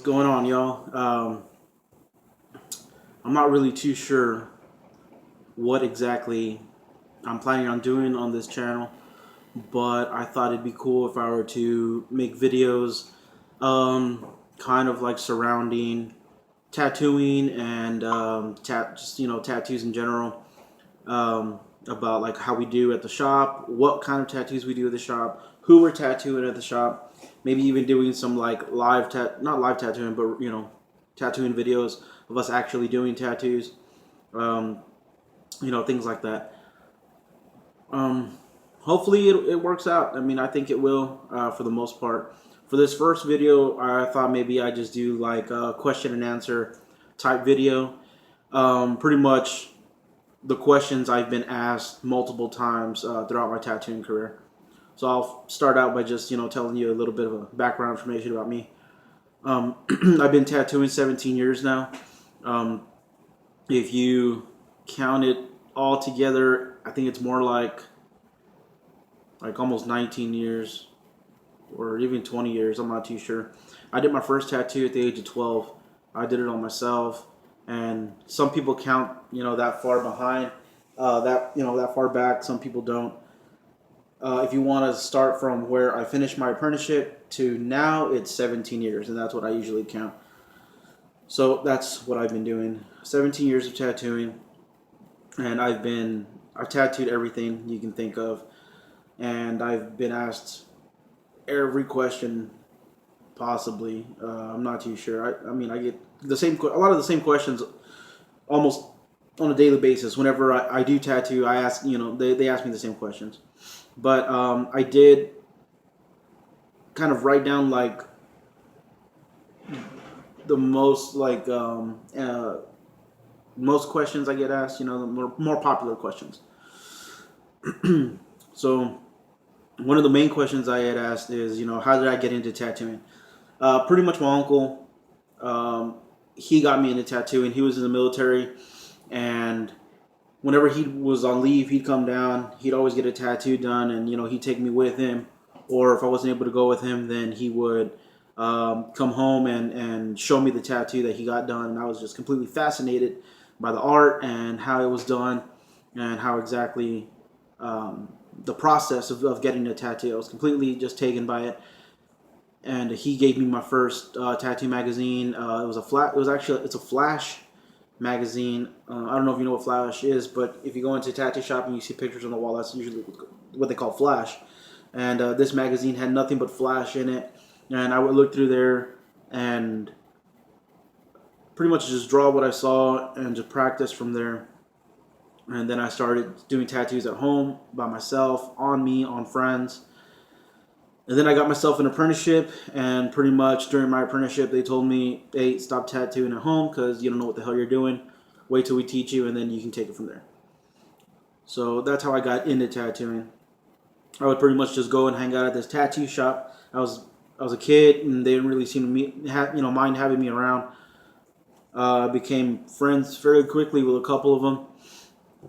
Going on, y'all? I'm not really too sure what exactly I'm planning on doing on this channel, but I thought it'd be cool if I were to make videos, kind of like surrounding tattooing and just tattoos in general. About like how we do at the shop, what kind of tattoos we do at the shop, who we're tattooing at the shop, maybe even doing some like not live tattooing, but tattooing videos of us actually doing tattoos, um, things like that. Um, Hopefully it works out. I mean, I think it will for the most part. For this first video, I thought maybe I just do like a question and answer type video. Pretty much the questions I've been asked multiple times throughout my tattooing career. So I'll start out by just telling you a little bit of a background information about me. I've been tattooing 17 years now. Um, if you count it all together, I think it's more like almost 19 years or even 20 years. I'm not too sure. I did my first tattoo at the age of 12. I did it on myself, and some people count that far behind, that far back. Some people don't. If you want to start from where I finished my apprenticeship to now, it's 17 years, and that's what I usually count. So that's what I've been doing. 17 years of tattooing, and I've tattooed everything you can think of, and I've been asked every question possibly. I'm not too sure. I mean, I get a lot of the same questions almost on a daily basis. Whenever I do tattoo, I ask, they ask me the same questions. But I did kind of write down like the most questions I get asked, the more popular questions. So one of the main questions I had asked is, how did I get into tattooing? Pretty much my uncle, he got me into tattooing. He was in the military, and whenever he was on leave, he'd come down. He'd always get a tattoo done, and he'd take me with him. Or if I wasn't able to go with him, then he would come home and show me the tattoo that he got done. And I was just completely fascinated by the art and how it was done, and how exactly the process of getting a tattoo. I was completely just taken by it. And he gave me my first tattoo magazine. It's a Flash magazine. I don't know if you know what Flash is, but if you go into a tattoo shop and you see pictures on the wall, that's usually what they call Flash. And this magazine had nothing but Flash in it, and I would look through there and pretty much just draw what I saw and just practice from there. And then I started doing tattoos at home by myself, on me, on friends. And then I got myself an apprenticeship, and pretty much during my apprenticeship, they told me, hey, stop tattooing at home because you don't know what the hell you're doing. Wait till we teach you, and then you can take it from there. So that's how I got into tattooing. I would pretty much just go and hang out at this tattoo shop. I was a kid, and they didn't really seem to mind having me around. I became friends fairly quickly with a couple of them,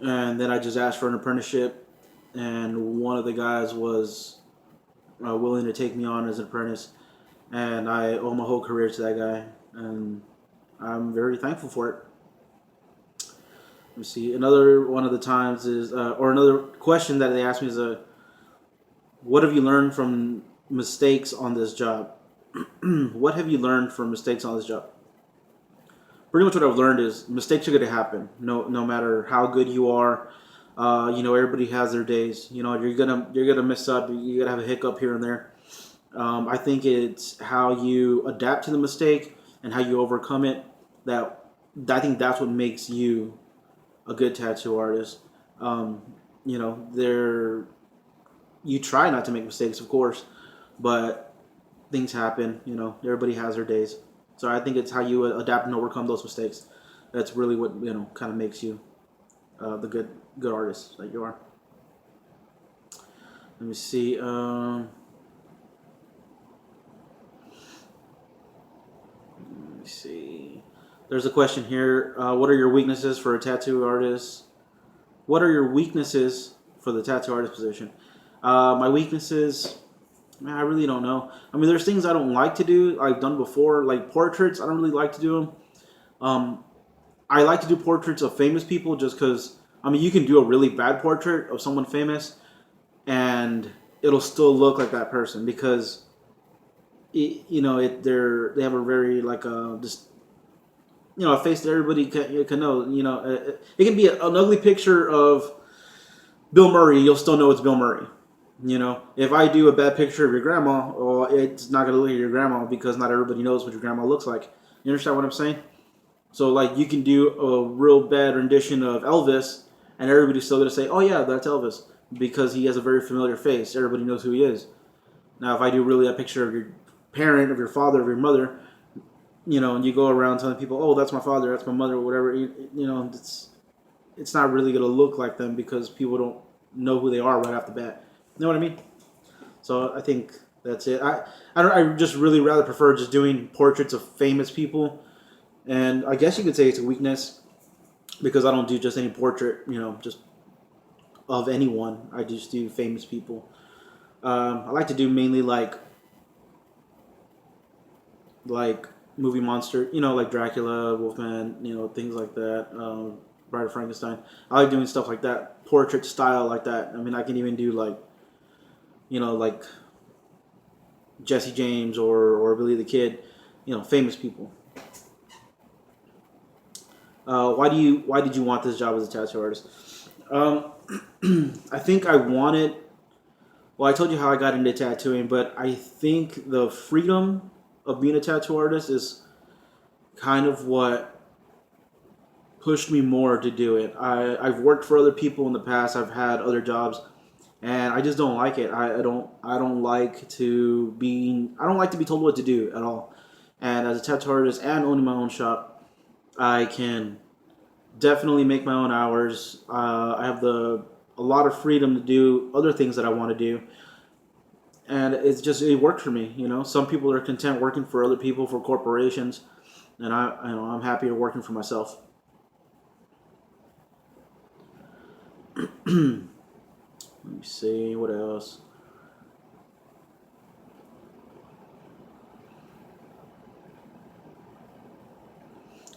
and then I just asked for an apprenticeship, and one of the guys was willing to take me on as an apprentice, and I owe my whole career to that guy, and I'm very thankful for it. Let me see. Another one of the times is, or another question that they asked me is, what have you learned from mistakes on this job? What have you learned from mistakes on this job? Pretty much what I've learned is mistakes are going to happen. No matter how good you are, everybody has their days. You're gonna mess up. You're gonna have a hiccup here and there. I think it's how you adapt to the mistake and how you overcome it. That I think that's what makes you a good tattoo artist. There you try not to make mistakes, of course, but things happen. Everybody has their days. So I think it's how you adapt and overcome those mistakes. That's really what kind of makes you the good artist that you are. Let me see. Let me see. There's a question here. What are your weaknesses for a tattoo artist? What are your weaknesses for the tattoo artist position? My weaknesses. Man, I really don't know. I mean, there's things I don't like to do. I've done before, like portraits. I don't really like to do them. Um, I like to do portraits of famous people just because. I mean, you can do a really bad portrait of someone famous, and it'll still look like that person because they have a very like just a face that everybody can know. It can be an ugly picture of Bill Murray. You'll still know it's Bill Murray. If I do a bad picture of your grandma, well, it's not going to look like your grandma because not everybody knows what your grandma looks like. You understand what I'm saying? So, like, you can do a real bad rendition of Elvis, and everybody's still going to say, oh, yeah, that's Elvis, because he has a very familiar face. Everybody knows who he is. Now, if I do really a picture of your parent, of your father, of your mother, and you go around telling people, oh, that's my father, that's my mother, or whatever, it's not really going to look like them because people don't know who they are right off the bat. You know what I mean? So I think that's it. I just really rather prefer just doing portraits of famous people, and I guess you could say it's a weakness because I don't do just any portrait, just of anyone. I just do famous people. I like to do mainly like movie monster, like Dracula, Wolfman, things like that. Bride of Frankenstein. I like doing stuff like that, portrait style like that. I mean, I can even do like Jesse James or Billy the Kid, famous people. Why did you want this job as a tattoo artist? Um, I think I wanted. Well, I told you how I got into tattooing, but I think the freedom of being a tattoo artist is kind of what pushed me more to do it. I've worked for other people in the past. I've had other jobs, and I just don't like it. I don't like to be told what to do at all. And as a tattoo artist and owning my own shop, I can definitely make my own hours. I have a lot of freedom to do other things that I want to do, and it worked for me. Some people are content working for other people for corporations, and I'm happier working for myself. Let me see what else.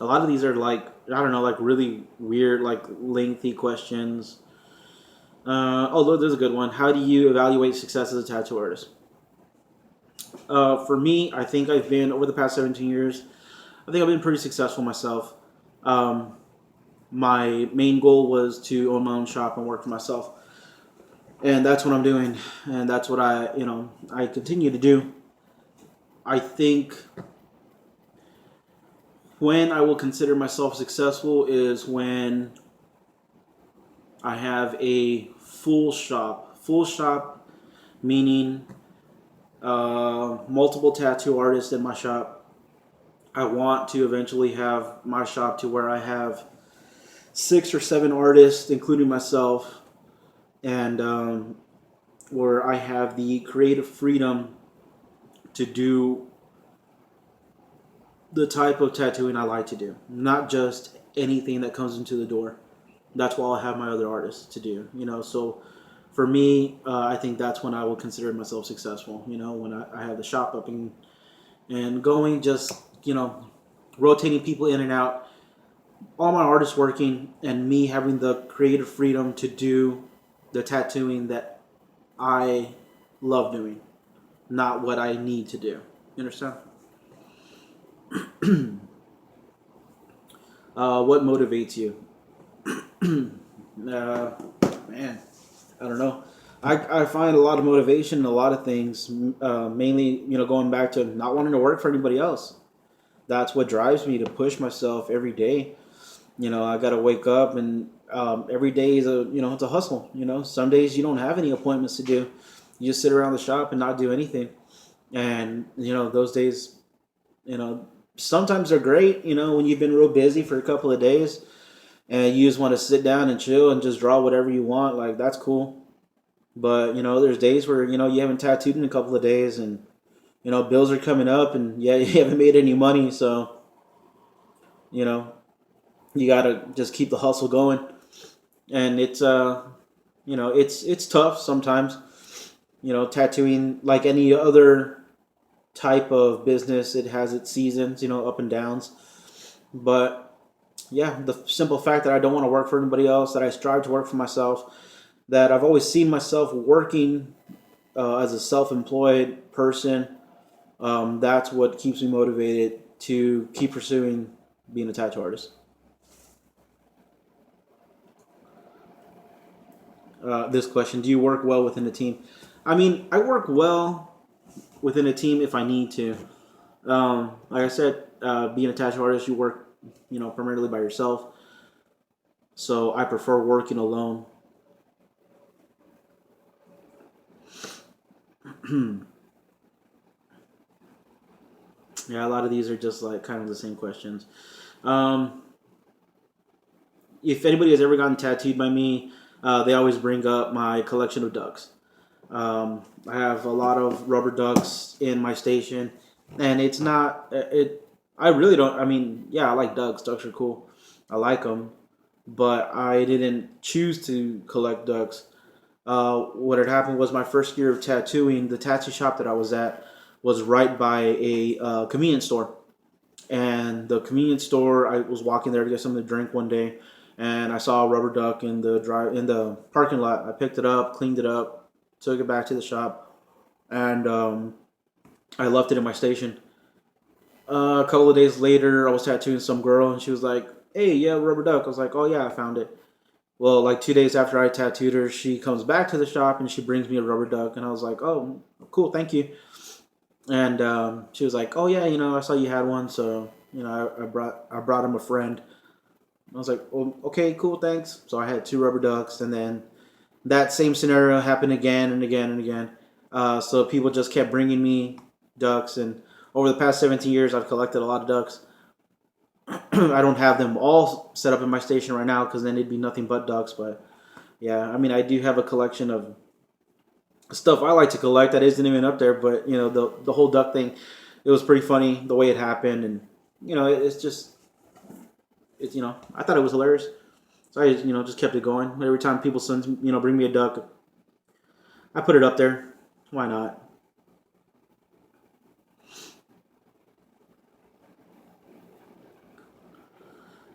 A lot of these are like I don't know, like really weird, like lengthy questions. There's a good one. How do you evaluate success as a tattoo artist? For me, I think I've been over the past 17 years. I think I've been pretty successful myself. Um, my main goal was to own my own shop and work for myself, and that's what I'm doing, and that's what I continue to do. I think when I will consider myself successful is when I have a full shop. Full shop meaning multiple tattoo artists in my shop. I want to eventually have my shop to where I have 6 or 7 artists, including myself, and where I have the creative freedom to do the type of tattooing I like to do, not just anything that comes into the door. That's why I have my other artists to do. So for me, I think that's when I will consider myself successful. When I have the shop up and going, just rotating people in and out, all my artists working, and me having the creative freedom to do the tattooing that I love doing, not what I need to do. You understand? What motivates you? Man, I don't know. I find a lot of motivation in a lot of things. Mainly, going back to not wanting to work for anybody else. That's what drives me to push myself every day. I got to wake up, and every day is it's a hustle. Some days you don't have any appointments to do. You just sit around the shop and not do anything. And those days, you know, sometimes they're great. When you've been real busy for a couple of days and you just want to sit down and chill and just draw whatever you want. Like, that's cool. But there's days where you haven't tattooed in a couple of days, and bills are coming up, and yeah, you haven't made any money, so you know you gotta just keep the hustle going. And it's it's tough sometimes, tattooing, like any other type of business, it has its seasons, up and downs. But yeah, the simple fact that I don't want to work for anybody else, that I strive to work for myself, that I've always seen myself working as a self-employed person, that's what keeps me motivated to keep pursuing being a tattoo artist. This question: do you work well within a team? I mean, I work well within a team if I need to. Like I said, being a tattoo artist, you work, primarily by yourself. So I prefer working alone. Yeah, a lot of these are just like kind of the same questions. Um, if anybody has ever gotten tattooed by me, they always bring up my collection of ducks. I have a lot of rubber ducks in my station, and it's not it. I really don't. I mean, yeah, I like ducks. Ducks are cool. I like them, but I didn't choose to collect ducks. What had happened was my first year of tattooing. The tattoo shop that I was at was right by a convenience store, and the convenience store, I was walking there to get something to drink one day, and I saw a rubber duck in the parking lot. I picked it up, cleaned it up, took it back to the shop, and I left it in my station. A couple of days later, I was tattooing some girl, and she was like, "Hey, yeah, rubber duck." I was like, "Oh yeah, I found it." Well, like 2 days after I tattooed her, she comes back to the shop and she brings me a rubber duck, and I was like, "Oh, cool, thank you." And she was like, "Oh yeah, I saw you had one, so I brought him a friend." I was like, "Well, okay, cool, thanks." So I had two rubber ducks, and then that same scenario happened again and again and again. So people just kept bringing me ducks, and over the past 17 years, I've collected a lot of ducks. I don't have them all set up in my station right now because then it'd be nothing but ducks. But yeah, I mean, I do have a collection of stuff I like to collect that isn't even up there. But the whole duck thing, it was pretty funny the way it happened, and it's just I thought it was hilarious. So I just kept it going. Every time people send bring me a duck, I put it up there. Why not?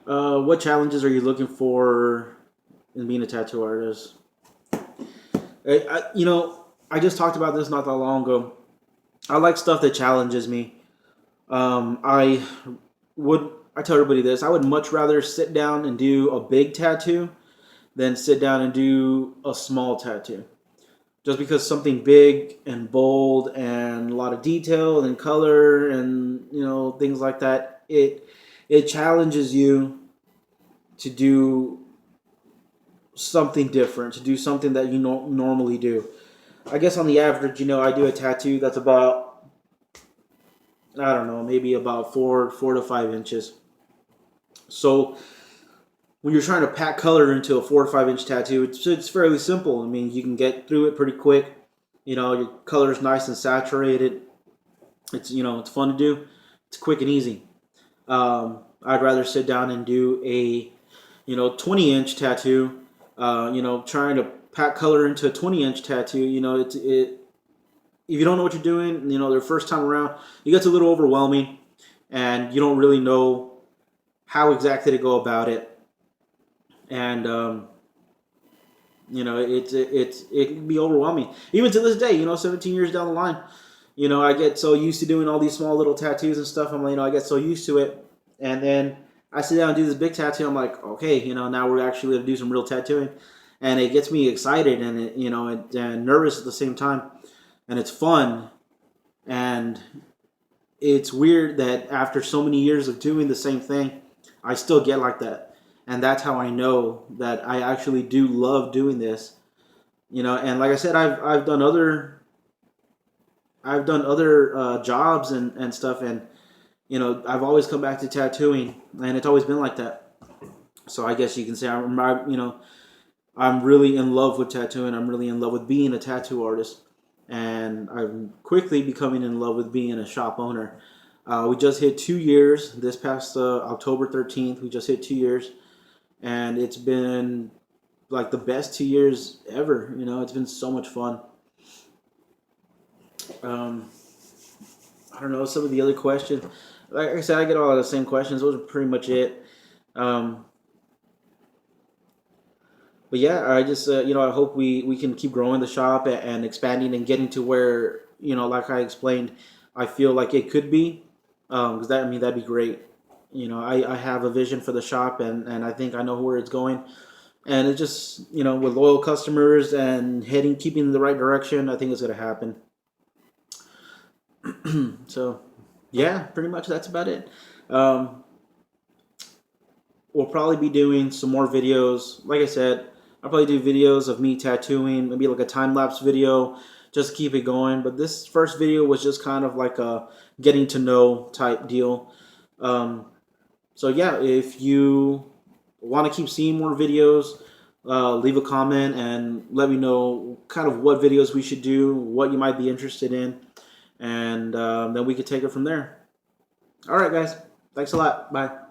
What challenges are you looking for in being a tattoo artist? I just talked about this not that long ago. I like stuff that challenges me. I would I tell everybody this. I would much rather sit down and do a big tattoo than sit down and do a small tattoo. Just because something big and bold and a lot of detail and color and things like that, it challenges you to do something different, to do something that you normally do. I guess on the average, I do a tattoo that's about, I don't know, maybe about 4 to 5 inches. So when you're trying to pack color into a 4 to 5 inch tattoo, it's fairly simple. I mean, you can get through it pretty quick. Your color is nice and saturated. It's fun to do. It's quick and easy. I'd rather sit down and do a 20-inch tattoo. Trying to pack color into a 20-inch tattoo. If you don't know what you're doing, their first time around, it gets a little overwhelming, and you don't really know how exactly to go about it. And it can be overwhelming, even to this day. 17 years down the line, I get so used to doing all these small little tattoos and stuff. I'm like, I get so used to it, and then I sit down and do this big tattoo. I'm like, okay, now we're actually going to do some real tattooing, and it gets me excited and and nervous at the same time, and it's fun, and it's weird that after so many years of doing the same thing, I still get like that, and that's how I know that I actually do love doing this. And like I said, I've done other jobs and stuff, and I've always come back to tattooing, and it's always been like that. So I guess you can say I'm really in love with tattooing. I'm really in love with being a tattoo artist, and I'm quickly becoming in love with being a shop owner. We just hit 2 years this past October 13th. We just hit 2 years, and it's been like the best 2 years ever. It's been so much fun. Um, I don't know some of the other questions. Like I said, I get all of the same questions. Those are pretty much it. Um, but yeah, I just I hope we can keep growing the shop and expanding and getting to where like I explained, I feel like it could be. Because that I mean that'd be great. I have a vision for the shop and I think I know where it's going. And it just with loyal customers and keeping in the right direction, I think it's gonna happen. So yeah, pretty much that's about it. Um, we'll probably be doing some more videos. Like I said, I'll probably do videos of me tattooing, maybe like a time lapse video, just keep it going. But this first video was just kind of like a getting to know type deal. Um, so yeah, if you want to keep seeing more videos, leave a comment and let me know kind of what videos we should do, what you might be interested in, and then we could take it from there. All right, guys. Thanks a lot. Bye.